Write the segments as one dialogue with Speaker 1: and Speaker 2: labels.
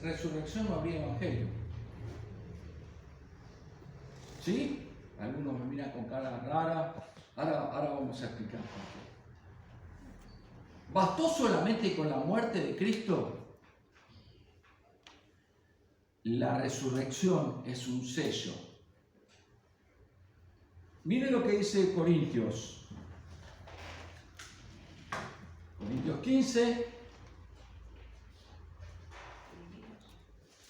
Speaker 1: resurrección no habría evangelio. ¿Sí? Algunos me miran con cara rara. Ahora vamos a explicar por qué. ¿Bastó solamente con la muerte de Cristo? La resurrección es un sello. Miren lo que dice Corintios. Corintios 15.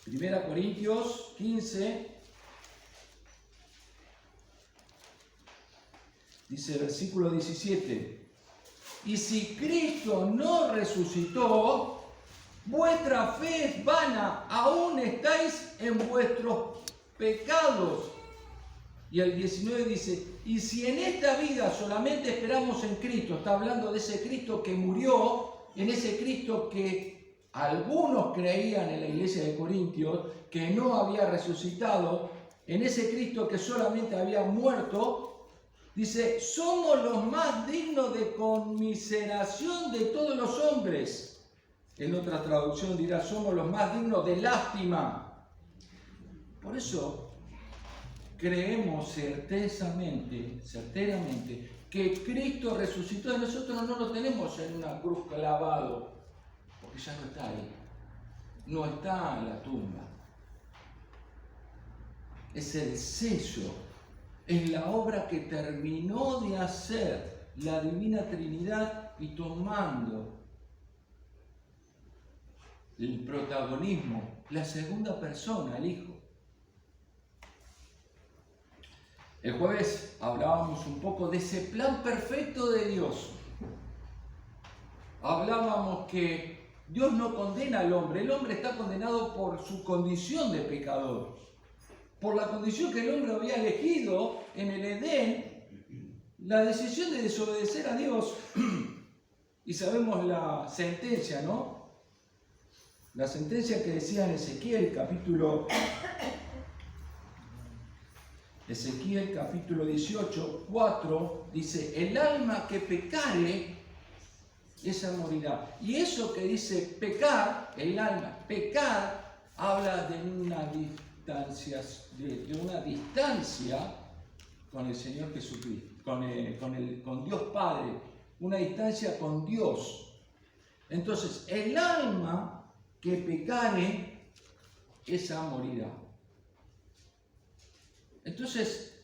Speaker 1: 1 Corintios 15. Dice versículo 17. Y si Cristo no resucitó, vuestra fe es vana, aún estáis en vuestros pecados. Y el 19 dice, y si en esta vida solamente esperamos en Cristo, está hablando de ese Cristo que murió, en ese Cristo que algunos creían en la iglesia de Corintios, que no había resucitado, en ese Cristo que solamente había muerto, dice, somos los más dignos de conmiseración de todos los hombres. En otra traducción dirá, somos los más dignos de lástima. Por eso creemos certeramente que Cristo resucitó y nosotros no lo tenemos en una cruz clavado, porque ya no está ahí, no está en la tumba. Es el sello, es la obra que terminó de hacer la Divina Trinidad y tomando el protagonismo, la segunda persona, el Hijo. El jueves hablábamos un poco de ese plan perfecto de Dios. Hablábamos que Dios no condena al hombre, el hombre está condenado por su condición de pecador, por la condición que el hombre había elegido en el Edén, la decisión de desobedecer a Dios. Y sabemos la sentencia, ¿no? La sentencia que decía en Ezequiel capítulo 18, 4, dice, el alma que pecare, esa morirá. Y eso que dice pecar, el alma, pecar, habla de una distancia con el Señor Jesucristo, con Dios Padre, una distancia con Dios. Entonces, el alma que pecare, esa morirá. Entonces,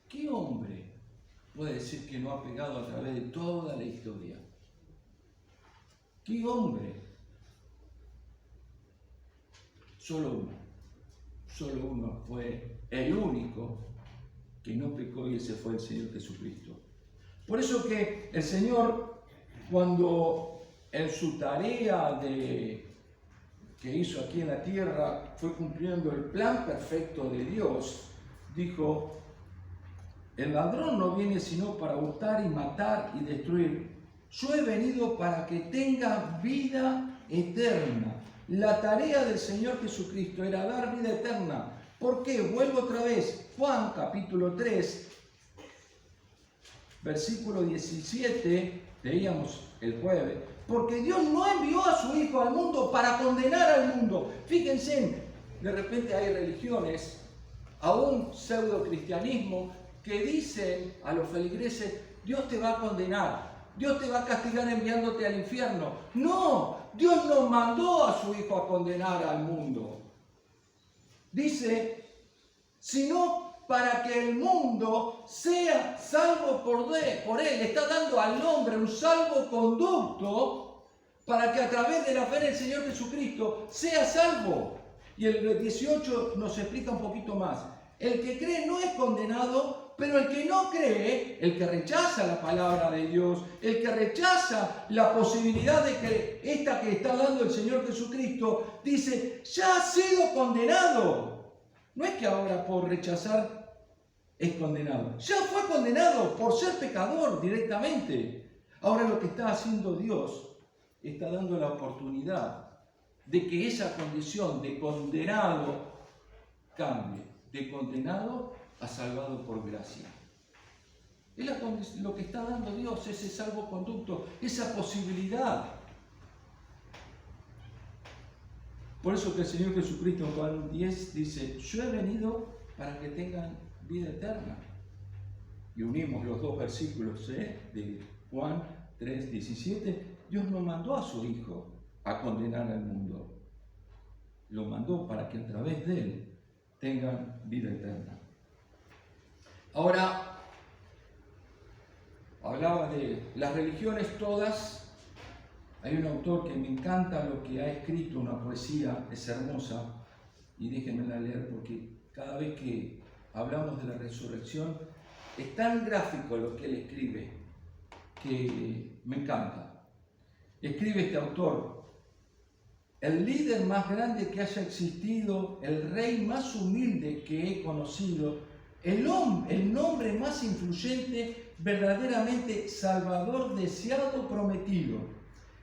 Speaker 1: ¿qué hombre puede decir que no ha pecado a través de toda la historia? ¿Qué hombre? Solo uno fue el único que no pecó y ese fue el Señor Jesucristo. Por eso que el Señor, cuando en su tarea que hizo aquí en la tierra fue cumpliendo el plan perfecto de Dios, dijo, el ladrón no viene sino para hurtar y matar y destruir. Yo he venido para que tenga vida eterna. La tarea del Señor Jesucristo era dar vida eterna. ¿Por qué? Vuelvo otra vez. Juan capítulo 3, versículo 17, leíamos el jueves. Porque Dios no envió a su Hijo al mundo para condenar al mundo. Fíjense, de repente hay religiones, aún pseudo-cristianismo, que dicen a los feligreses, Dios te va a condenar, Dios te va a castigar enviándote al infierno. No, Dios no mandó a su Hijo a condenar al mundo. Dice, sino para que el mundo sea salvo por él. Está dando al hombre un salvoconducto para que a través de la fe en el Señor Jesucristo sea salvo. Y el 18 nos explica un poquito más. El que cree no es condenado, pero el que no cree, el que rechaza la palabra de Dios, el que rechaza la posibilidad de que esta que está dando el Señor Jesucristo, dice, ya ha sido condenado. No es que ahora por rechazar es condenado. Ya fue condenado por ser pecador directamente. Ahora lo que está haciendo Dios, está dando la oportunidad de que esa condición de condenado cambie. De condenado a salvado por gracia. Es lo que está dando Dios, ese salvoconducto, esa posibilidad. Por eso que el Señor Jesucristo en Juan 10 dice, yo he venido para que tengan vida eterna. Y unimos los dos versículos de Juan 3:17. Dios no mandó a su Hijo a condenar al mundo. Lo mandó para que a través de Él tengan vida eterna. Ahora, hablaba de las religiones todas. Hay un autor que me encanta lo que ha escrito, una poesía, es hermosa, y déjenmela leer porque cada vez que hablamos de la resurrección, es tan gráfico lo que él escribe, que me encanta. Escribe este autor: el líder más grande que haya existido, el rey más humilde que he conocido, el nombre más influyente, verdaderamente salvador, deseado, prometido.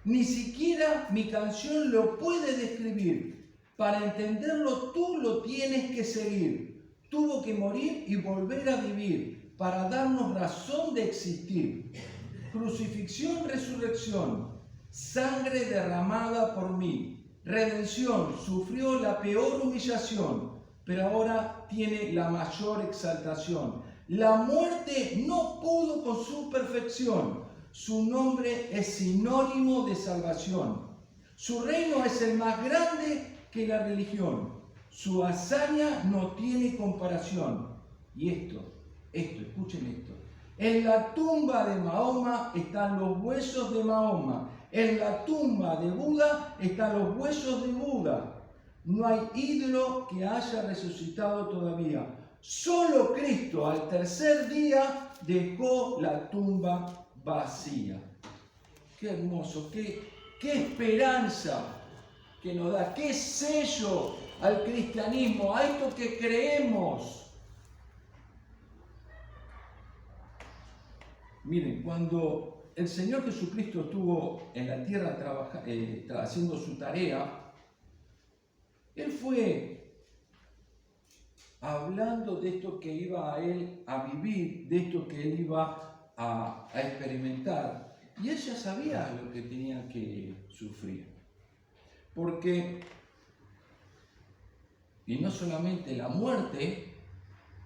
Speaker 1: Ni siquiera mi canción lo puede describir. Para entenderlo tú lo tienes que seguir. Tuvo que morir y volver a vivir para darnos razón de existir. Crucifixión, resurrección, sangre derramada por mí. Redención, sufrió la peor humillación, pero ahora tiene la mayor exaltación. La muerte no pudo con su perfección. Su nombre es sinónimo de salvación. Su reino es el más grande que la religión. Su hazaña no tiene comparación. Y esto, escuchen esto. En la tumba de Mahoma están los huesos de Mahoma. En la tumba de Buda están los huesos de Buda. No hay ídolo que haya resucitado todavía. Solo Cristo al tercer día dejó la tumba vacía. Qué hermoso, qué esperanza que nos da, qué sello al cristianismo, a esto que creemos. Miren, cuando el Señor Jesucristo estuvo en la tierra haciendo su tarea, Él fue hablando de esto que iba a Él a vivir, de esto que Él iba a experimentar. Y Él ya sabía lo que tenía que sufrir. Porque, y no solamente la muerte,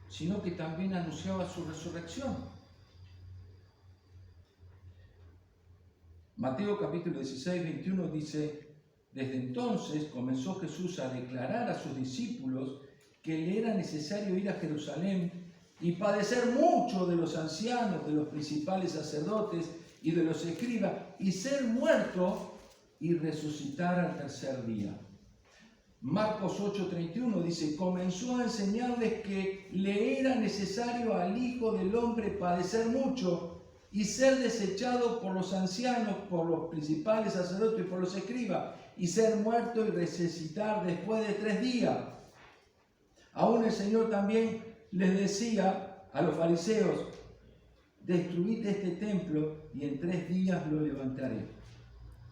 Speaker 1: sino que también anunciaba su resurrección. Mateo capítulo 16, 21 dice: desde entonces comenzó Jesús a declarar a sus discípulos que le era necesario ir a Jerusalén y padecer mucho de los ancianos, de los principales sacerdotes y de los escribas, y ser muerto y resucitar al tercer día. Marcos 8:31 dice: comenzó a enseñarles que le era necesario al Hijo del Hombre padecer mucho y ser desechado por los ancianos, por los principales sacerdotes y por los escribas, y ser muerto y resucitar después de 3 días. Aún el Señor también les decía a los fariseos: destruid este templo y en 3 días lo levantaré,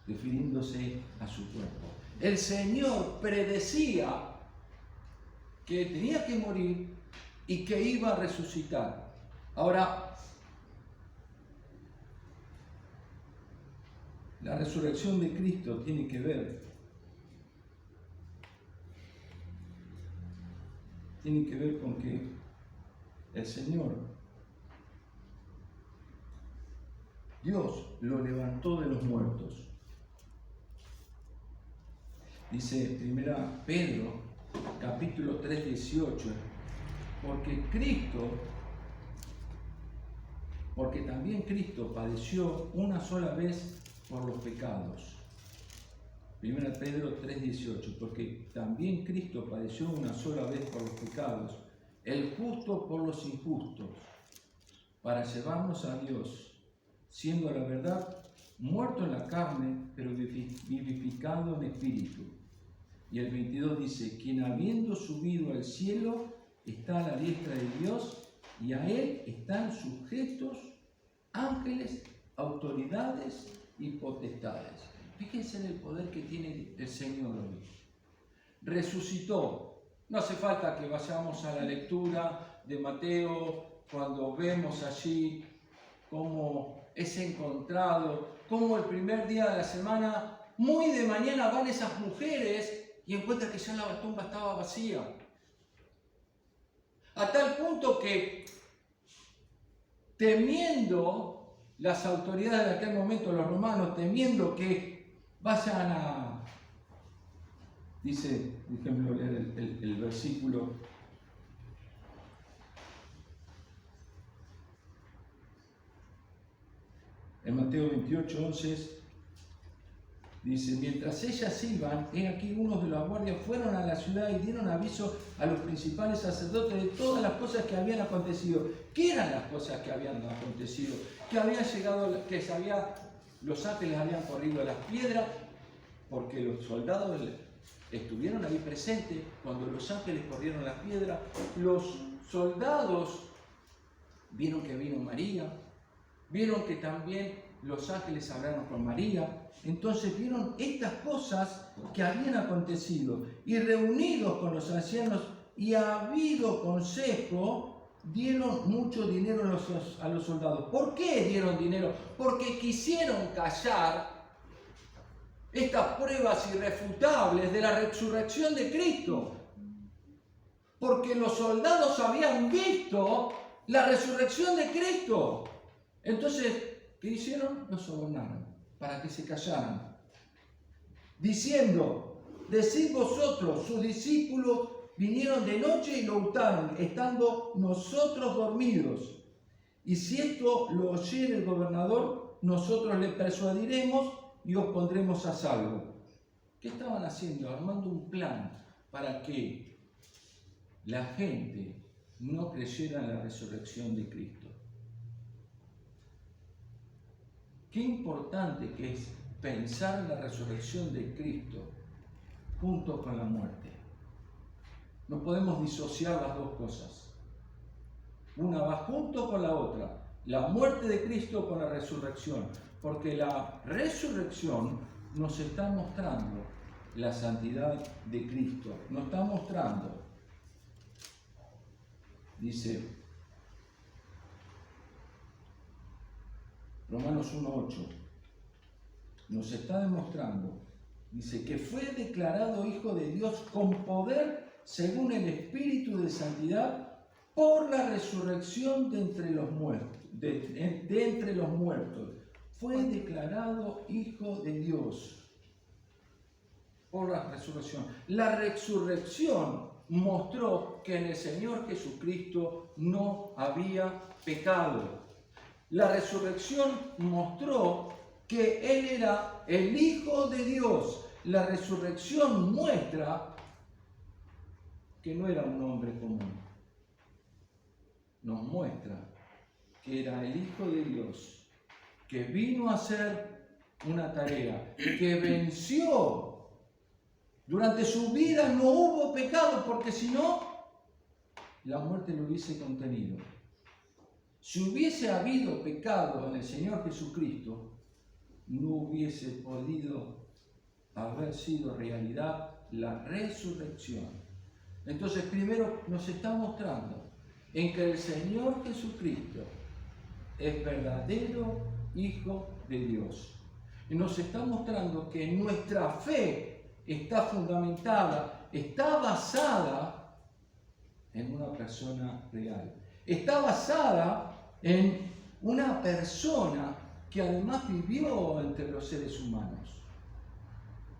Speaker 1: refiriéndose a su cuerpo. El Señor predecía que tenía que morir y que iba a resucitar. Ahora, la resurrección de Cristo tiene que ver con que el Señor, Dios, lo levantó de los muertos. Dice 1 Pedro, capítulo 3, 18, porque también Cristo padeció una sola vez por los pecados. 1 Pedro 3, 18, porque también Cristo padeció una sola vez por los pecados, el justo por los injustos, para llevarnos a Dios, siendo a la verdad muerto en la carne, pero vivificado en espíritu. Y el 22 dice: quien habiendo subido al cielo está a la diestra de Dios, y a Él están sujetos ángeles, autoridades y potestades. Fíjense en el poder que tiene el Señor hoy. Resucitó. No hace falta que vayamos a la lectura de Mateo cuando vemos allí cómo es encontrado, cómo el primer día de la semana, muy de mañana, van esas mujeres y encuentra que ya la tumba estaba vacía. A tal punto que, temiendo las autoridades de aquel momento, los romanos, temiendo que vayan a... Dice, déjenme leer el versículo. En Mateo 28, 11, dice, mientras ellas iban, he aquí unos de los guardias fueron a la ciudad y dieron aviso a los principales sacerdotes de todas las cosas que habían acontecido. ¿Qué eran las cosas que habían acontecido? Que habían llegado, los ángeles habían corrido a las piedras, porque los soldados estuvieron ahí presentes cuando los ángeles corrieron las piedras. Los soldados vieron que vino María, vieron que también los ángeles hablaron con María. Entonces vieron estas cosas que habían acontecido y reunidos con los ancianos y habido consejo, dieron mucho dinero a los soldados. ¿Por qué dieron dinero? Porque quisieron callar estas pruebas irrefutables de la resurrección de Cristo. Porque los soldados habían visto la resurrección de Cristo. Entonces, ¿qué hicieron? Los sobornaron para que se callaran, diciendo, decid vosotros, sus discípulos vinieron de noche y lo hurtaron, estando nosotros dormidos. Y si esto lo oyere el gobernador, nosotros le persuadiremos y os pondremos a salvo. ¿Qué estaban haciendo? Armando un plan para que la gente no creyera en la resurrección de Cristo. Qué importante que es pensar en la resurrección de Cristo junto con la muerte. No podemos disociar las dos cosas. Una va junto con la otra. La muerte de Cristo con la resurrección. Porque la resurrección nos está mostrando la santidad de Cristo. Nos está mostrando, dice Romanos 1:8, nos está demostrando, dice, que fue declarado Hijo de Dios con poder según el Espíritu de Santidad por la resurrección de entre los muertos. De entre los muertos. Fue declarado Hijo de Dios por la resurrección. La resurrección mostró que en el Señor Jesucristo no había pecado. La resurrección mostró que Él era el Hijo de Dios. La resurrección muestra que no era un hombre común. Nos muestra que era el Hijo de Dios, que vino a hacer una tarea, que venció. Durante su vida no hubo pecado, porque si no, la muerte lo hubiese contenido. Si hubiese habido pecado en el Señor Jesucristo, no hubiese podido haber sido realidad la resurrección. Entonces, primero nos está mostrando en que el Señor Jesucristo es verdadero Hijo de Dios. Y nos está mostrando que nuestra fe está fundamentada, está basada en una persona real. Está basada en una persona que además vivió entre los seres humanos,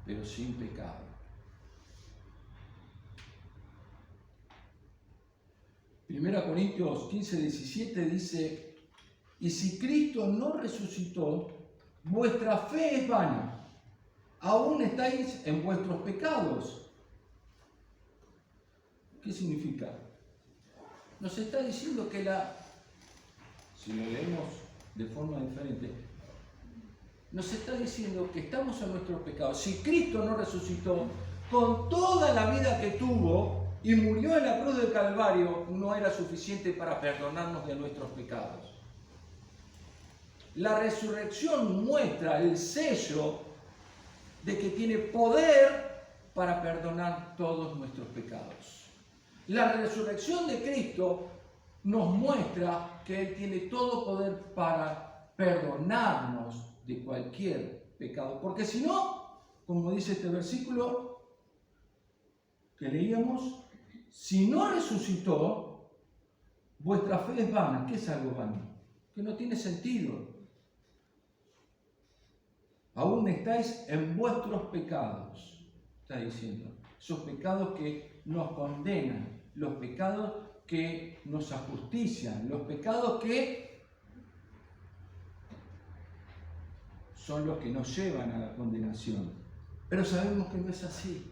Speaker 1: pero sin pecado. Primera Corintios 15:17 dice, y si Cristo no resucitó, vuestra fe es vana, aún estáis en vuestros pecados. ¿Qué significa? Nos está diciendo que si lo leemos de forma diferente, nos está diciendo que estamos en nuestros pecados. Si Cristo no resucitó, con toda la vida que tuvo y murió en la cruz del Calvario, no era suficiente para perdonarnos de nuestros pecados. La resurrección muestra el sello de que tiene poder para perdonar todos nuestros pecados. La resurrección de Cristo nos muestra que Él tiene todo poder para perdonarnos de cualquier pecado. Porque si no, como dice este versículo, que leíamos, si no resucitó, vuestra fe es vana. ¿Qué es algo vano? Que no tiene sentido. Aún estáis en vuestros pecados, está diciendo. Esos pecados que nos condenan, los pecados que nos ajustician, los pecados que son los que nos llevan a la condenación. Pero sabemos que no es así.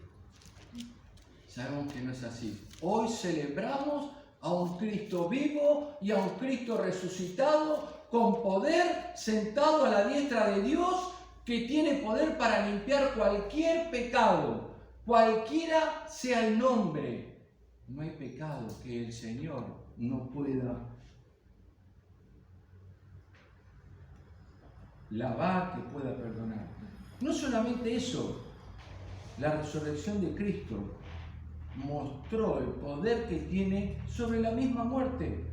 Speaker 1: Sabemos que no es así. Hoy celebramos a un Cristo vivo y a un Cristo resucitado con poder, sentado a la diestra de Dios, que tiene poder para limpiar cualquier pecado, cualquiera sea el nombre. No hay pecado que el Señor no pueda lavar, que pueda perdonar. No solamente eso, la resurrección de Cristo mostró el poder que tiene sobre la misma muerte.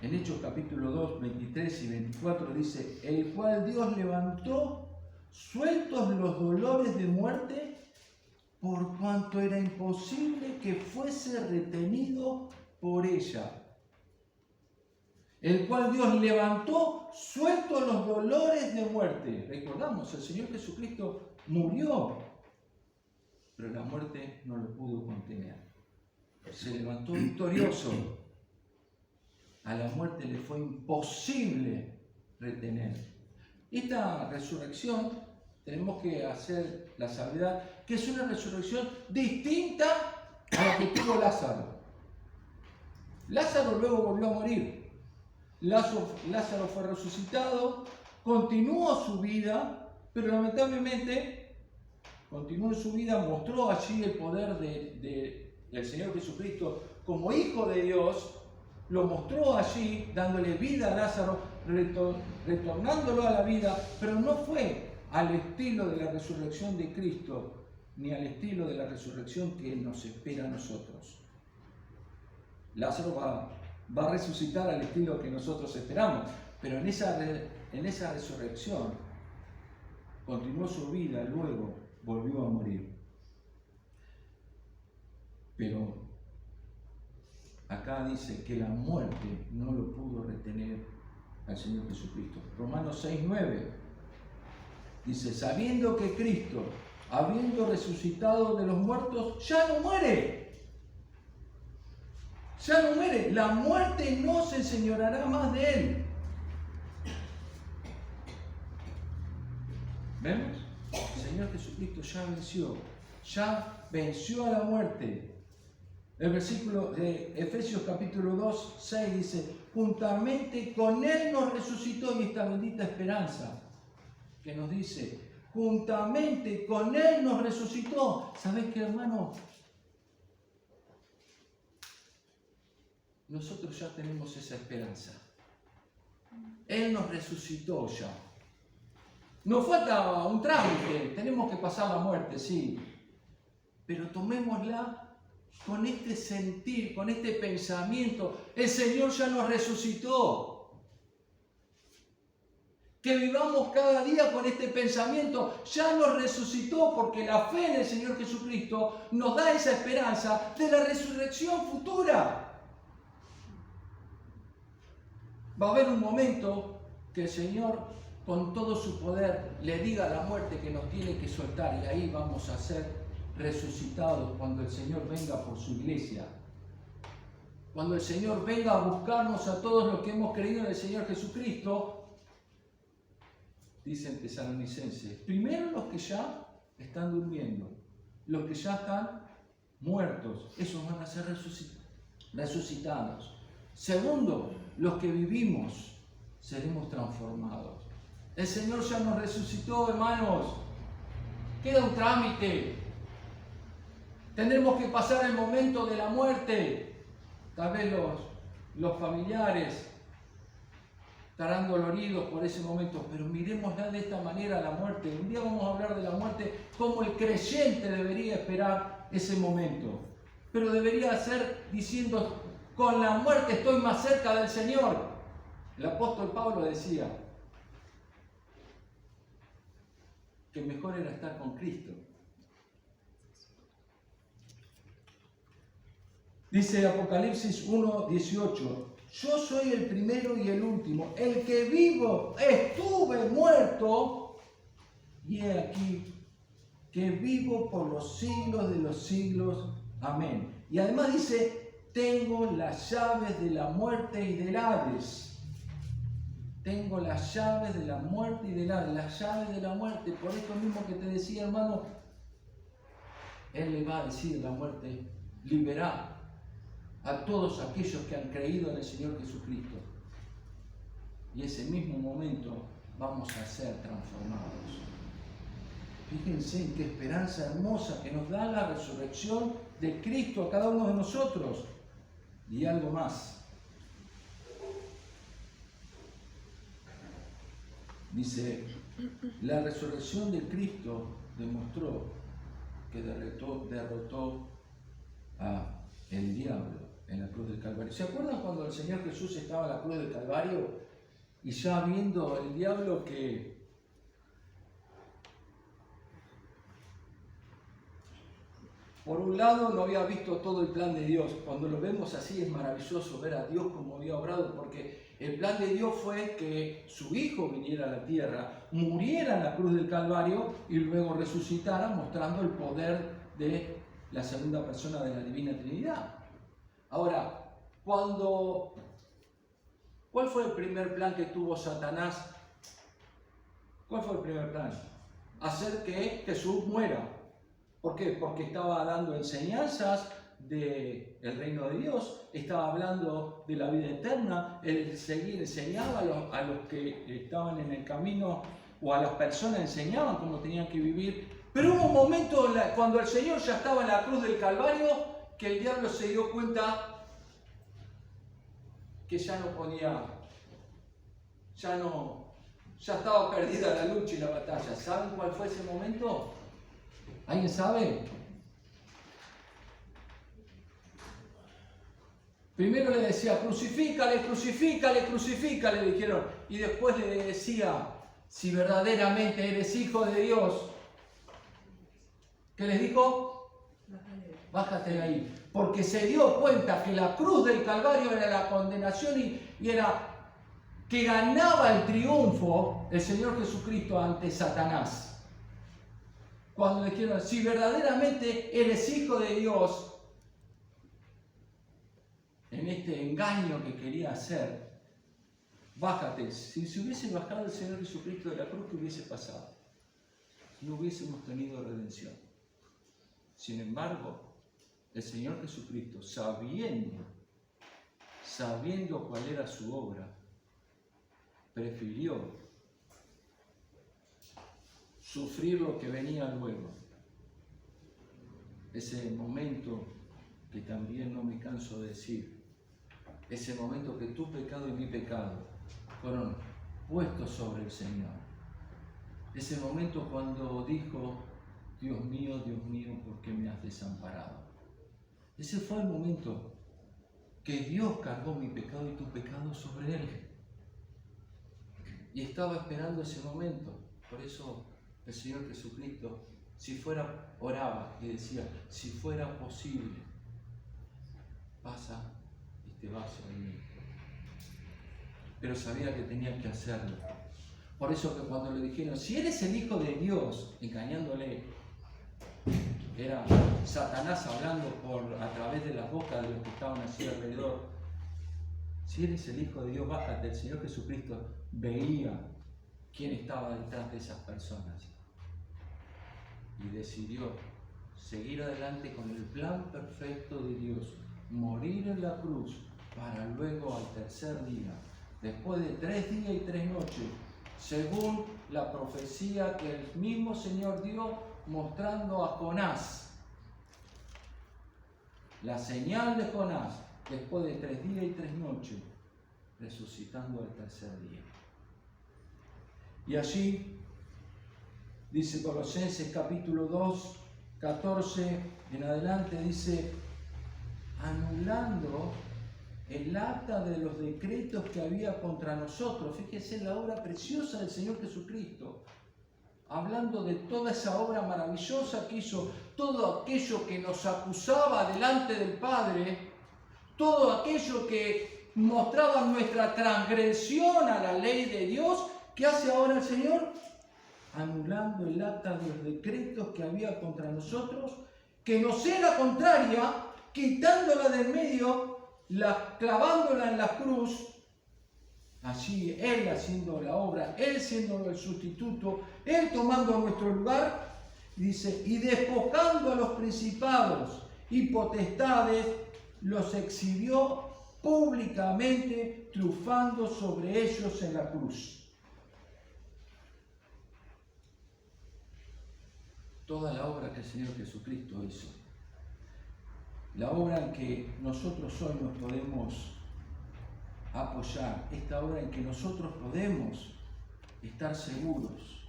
Speaker 1: En Hechos capítulo 2, 23 y 24 dice, el cual Dios levantó sueltos los dolores de muerte, por cuanto era imposible que fuese retenido por ella. El cual Dios levantó sueltos los dolores de muerte. Recordamos, el Señor Jesucristo murió, pero la muerte no lo pudo contener. Se levantó victorioso. A la muerte le fue imposible retener. Esta resurrección, tenemos que hacer la salvedad, que es una resurrección distinta a la que tuvo Lázaro. Lázaro luego volvió a morir. Lázaro fue resucitado, continuó su vida, pero lamentablemente continuó en su vida, mostró allí el poder del Señor Jesucristo como Hijo de Dios. Lo mostró allí, dándole vida a Lázaro, retornándolo a la vida, pero no fue al estilo de la resurrección de Cristo, ni al estilo de la resurrección que nos espera a nosotros. Lázaro va a resucitar al estilo que nosotros esperamos, pero en esa resurrección continuó su vida, luego volvió a morir. Pero acá dice que la muerte no lo pudo retener al Señor Jesucristo. Romanos 6:9 dice, sabiendo que Cristo, habiendo resucitado de los muertos, ya no muere. Ya no muere. La muerte no se enseñoreará más de él. ¿Vemos? El Señor Jesucristo ya venció a la muerte. El versículo de Efesios capítulo 2, 6 dice, juntamente con Él nos resucitó, y esta bendita esperanza que nos dice, juntamente con Él nos resucitó. ¿Sabés qué, hermano? Nosotros ya tenemos esa esperanza. Él nos resucitó ya. Nos falta un trámite, tenemos que pasar la muerte, sí, pero tomémosla con este sentir, con este pensamiento. El Señor ya nos resucitó. Que vivamos cada día con este pensamiento. Ya nos resucitó, porque la fe en el Señor Jesucristo nos da esa esperanza de la resurrección futura. Va a haber un momento que el Señor, con todo su poder, le diga a la muerte que nos tiene que soltar, y ahí vamos a ser resucitados cuando el Señor venga por su iglesia. Cuando el Señor venga a buscarnos a todos los que hemos creído en el Señor Jesucristo, dicen Tesalonicenses, primero los que ya están durmiendo, los que ya están muertos, esos van a ser resucitados. Segundo, los que vivimos seremos transformados. El Señor ya nos resucitó, hermanos. Queda un trámite. Tendremos que pasar el momento de la muerte. Tal vez los familiares estarán doloridos por ese momento, pero miremosla de esta manera la muerte. Un día vamos a hablar de la muerte, como el creyente debería esperar ese momento. Pero debería ser diciendo, con la muerte estoy más cerca del Señor. El apóstol Pablo decía que mejor era estar con Cristo Dice Apocalipsis 1:18, yo soy el primero y el último, el que vivo, estuve muerto, y he aquí que vivo por los siglos de los siglos. Amén. Y además dice, tengo las llaves de la muerte y del Hades. Tengo las llaves de la muerte y del Hades. Las llaves de la muerte, por esto mismo que te decía, hermano, Él le va a decir a la muerte, liberá a todos aquellos que han creído en el Señor Jesucristo. Y ese mismo momento vamos a ser transformados. Fíjense en qué esperanza hermosa que nos da la resurrección de Cristo a cada uno de nosotros. Y algo más. Dice, la resurrección de Cristo demostró que derrotó a el diablo en la cruz del Calvario. ¿Se acuerdan cuando el Señor Jesús estaba en la cruz del Calvario y ya viendo el diablo que por un lado no había visto todo el plan de Dios? Cuando lo vemos así es maravilloso ver a Dios como había obrado, porque el plan de Dios fue que su Hijo viniera a la tierra, muriera en la cruz del Calvario y luego resucitara, mostrando el poder de la segunda persona de la Divina Trinidad. Ahora, ¿cuál fue el primer plan que tuvo Satanás? ¿Cuál fue el primer plan? Hacer que Jesús muera. ¿Por qué? Porque estaba dando enseñanzas del reino de Dios, estaba hablando de la vida eterna, él enseñaba a los que estaban en el camino, o a las personas enseñaban cómo tenían que vivir. Pero hubo un momento cuando el Señor ya estaba en la cruz del Calvario, que el diablo se dio cuenta que ya no podía, ya estaba perdida la lucha y la batalla. ¿Saben cuál fue ese momento? ¿Alguien sabe? Primero le decía, crucifícale, crucifícale, crucifícale, le dijeron. Y después le decía, si verdaderamente eres hijo de Dios. ¿Qué les dijo? Bájate de ahí. Porque se dio cuenta que la cruz del Calvario era la condenación y era que ganaba el triunfo el Señor Jesucristo ante Satanás. Cuando le dijeron, si verdaderamente eres hijo de Dios, en este engaño que quería hacer, bájate. Si se hubiese bajado el Señor Jesucristo de la cruz, ¿qué hubiese pasado? No hubiésemos tenido redención. Sin embargo, el Señor Jesucristo, sabiendo cuál era su obra, prefirió sufrir lo que venía luego. Ese momento que también no me canso de decir, ese momento que tu pecado y mi pecado fueron puestos sobre el Señor. Ese momento cuando dijo, Dios mío, ¿por qué me has desamparado? Ese fue el momento que Dios cargó mi pecado y tu pecado sobre Él. Y estaba esperando ese momento. Por eso el Señor Jesucristo, oraba y decía, si fuera posible, pasa este vaso de mí. Pero sabía que tenía que hacerlo. Por eso que cuando le dijeron, si eres el Hijo de Dios, engañándole, era Satanás hablando a través de las bocas de los que estaban así alrededor. Si eres el Hijo de Dios, bájate. El Señor Jesucristo veía quién estaba detrás de esas personas y decidió seguir adelante con el plan perfecto de Dios, morir en la cruz para luego al tercer día, después de 3 días y 3 noches, según la profecía que el mismo Señor dio, mostrando a Jonás, la señal de Jonás, después de 3 días y 3 noches, resucitando al tercer día. Y allí, dice Colosenses capítulo 2, 14 en adelante, dice, anulando el acta de los decretos que había contra nosotros. Fíjense la obra preciosa del Señor Jesucristo, hablando de toda esa obra maravillosa que hizo, todo aquello que nos acusaba delante del Padre, todo aquello que mostraba nuestra transgresión a la ley de Dios. ¿Qué hace ahora el Señor? Anulando el acta de los decretos que había contra nosotros, que nos era contraria, quitándola del medio, clavándola en la cruz. Allí Él haciendo la obra, Él siendo el sustituto, Él tomando nuestro lugar, dice, y despojando a los principados y potestades, los exhibió públicamente, triunfando sobre ellos en la cruz. Toda la obra que el Señor Jesucristo hizo, la obra en que nosotros hoy nos podemos apoyar, esta obra en que nosotros podemos estar seguros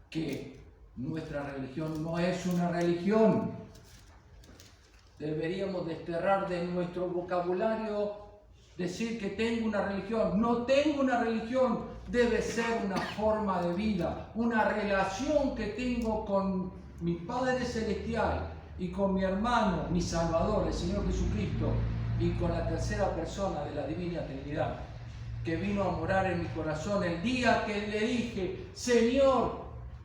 Speaker 1: que nuestra religión no es una religión. Deberíamos desterrar de nuestro vocabulario decir que tengo una religión. No tengo una religión, debe ser una forma de vida, una relación que tengo con mi Padre Celestial y con mi hermano, mi Salvador, el Señor Jesucristo, y con la tercera persona de la Divina Trinidad, que vino a morar en mi corazón el día que le dije: Señor,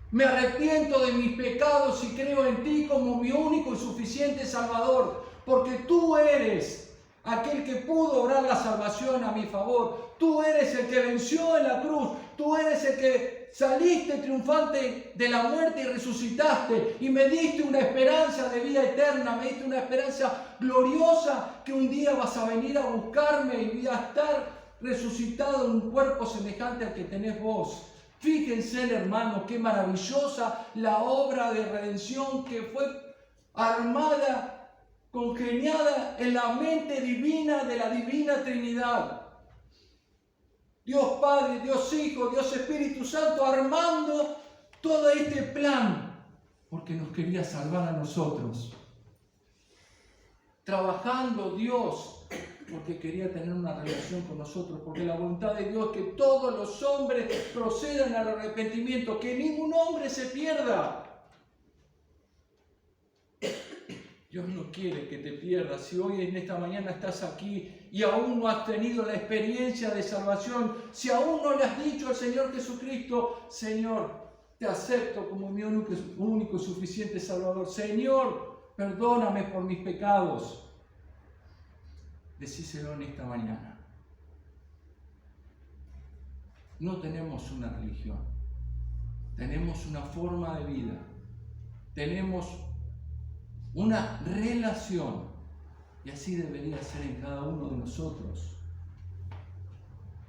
Speaker 1: me arrepiento de mis pecados y creo en ti como mi único y suficiente Salvador, porque tú eres aquel que pudo obrar la salvación a mi favor. Tú eres el que venció en la cruz. Tú eres el que saliste triunfante de la muerte y resucitaste y me diste una esperanza de vida eterna, me diste una esperanza gloriosa que un día vas a venir a buscarme y voy a estar resucitado en un cuerpo semejante al que tenés vos. Fíjense, hermanos, qué maravillosa la obra de redención que fue armada, congeniada en la mente divina de la Divina Trinidad. Dios Padre, Dios Hijo, Dios Espíritu Santo armando todo este plan porque nos quería salvar a nosotros. Trabajando Dios porque quería tener una relación con nosotros, porque la voluntad de Dios es que todos los hombres procedan al arrepentimiento, que ningún hombre se pierda. Dios no quiere que te pierdas. Si hoy en esta mañana estás aquí y aún no has tenido la experiencia de salvación, si aún no le has dicho al Señor Jesucristo: Señor, te acepto como mi único y suficiente Salvador. Señor, perdóname por mis pecados. Decíselo en esta mañana. No tenemos una religión, tenemos una forma de vida, tenemos una relación, y así debería ser en cada uno de nosotros.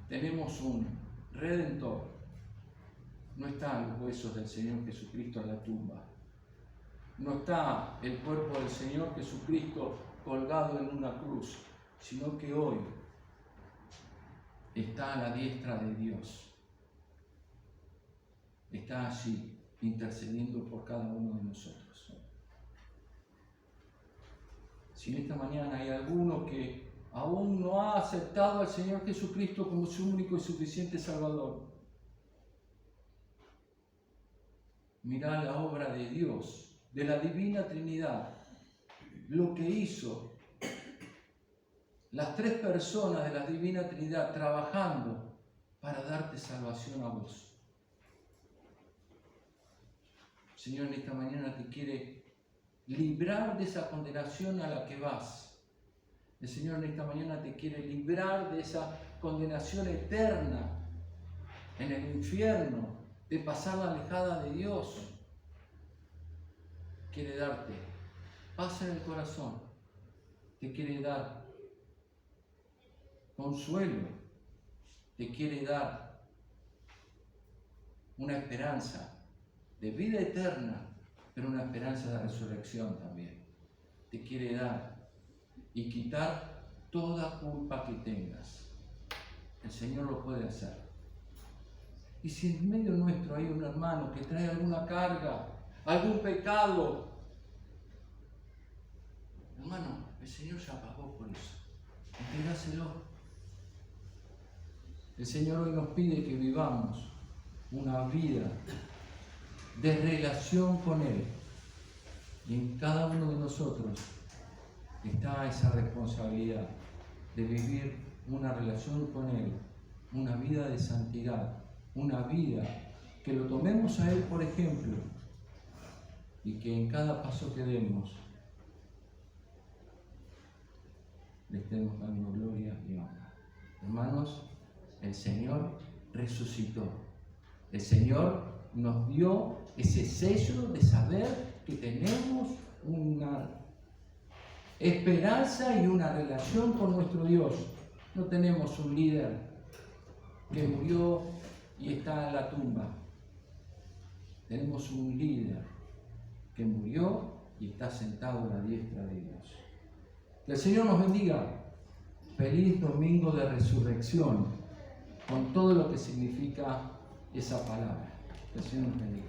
Speaker 1: Tenemos un Redentor. No están los huesos del Señor Jesucristo en la tumba. No está el cuerpo del Señor Jesucristo colgado en una cruz, sino que hoy está a la diestra de Dios. Está allí intercediendo por cada uno de nosotros. Si en esta mañana hay alguno que aún no ha aceptado al Señor Jesucristo como su único y suficiente Salvador, mirá la obra de Dios, de la Divina Trinidad, lo que hizo las tres personas de la Divina Trinidad trabajando para darte salvación a vos. El Señor en esta mañana te quiere librar de esa condenación a la que vas. El Señor en esta mañana te quiere librar de esa condenación eterna en el infierno, de pasar alejada de Dios. Quiere darte paz en el corazón, te quiere dar consuelo, te quiere dar una esperanza de vida eterna, pero una esperanza de resurrección también. Te quiere dar y quitar toda culpa que tengas. El Señor lo puede hacer. Y si en medio nuestro hay un hermano que trae alguna carga, algún pecado, hermano, el Señor ya pagó por eso. Entregáselo. El Señor hoy nos pide que vivamos una vida de relación con Él. Y en cada uno de nosotros está esa responsabilidad de vivir una relación con Él, una vida de santidad, una vida que lo tomemos a Él por ejemplo y que en cada paso que demos le estemos dando gloria y honra. Hermanos, el Señor resucitó. El Señor nos dio ese sello de saber que tenemos una esperanza y una relación con nuestro Dios. No tenemos un líder que murió y está en la tumba. Tenemos un líder que murió y está sentado a la diestra de Dios. Que el Señor nos bendiga. Feliz domingo de resurrección, con todo lo que significa esa palabra. Que el Señor nos bendiga.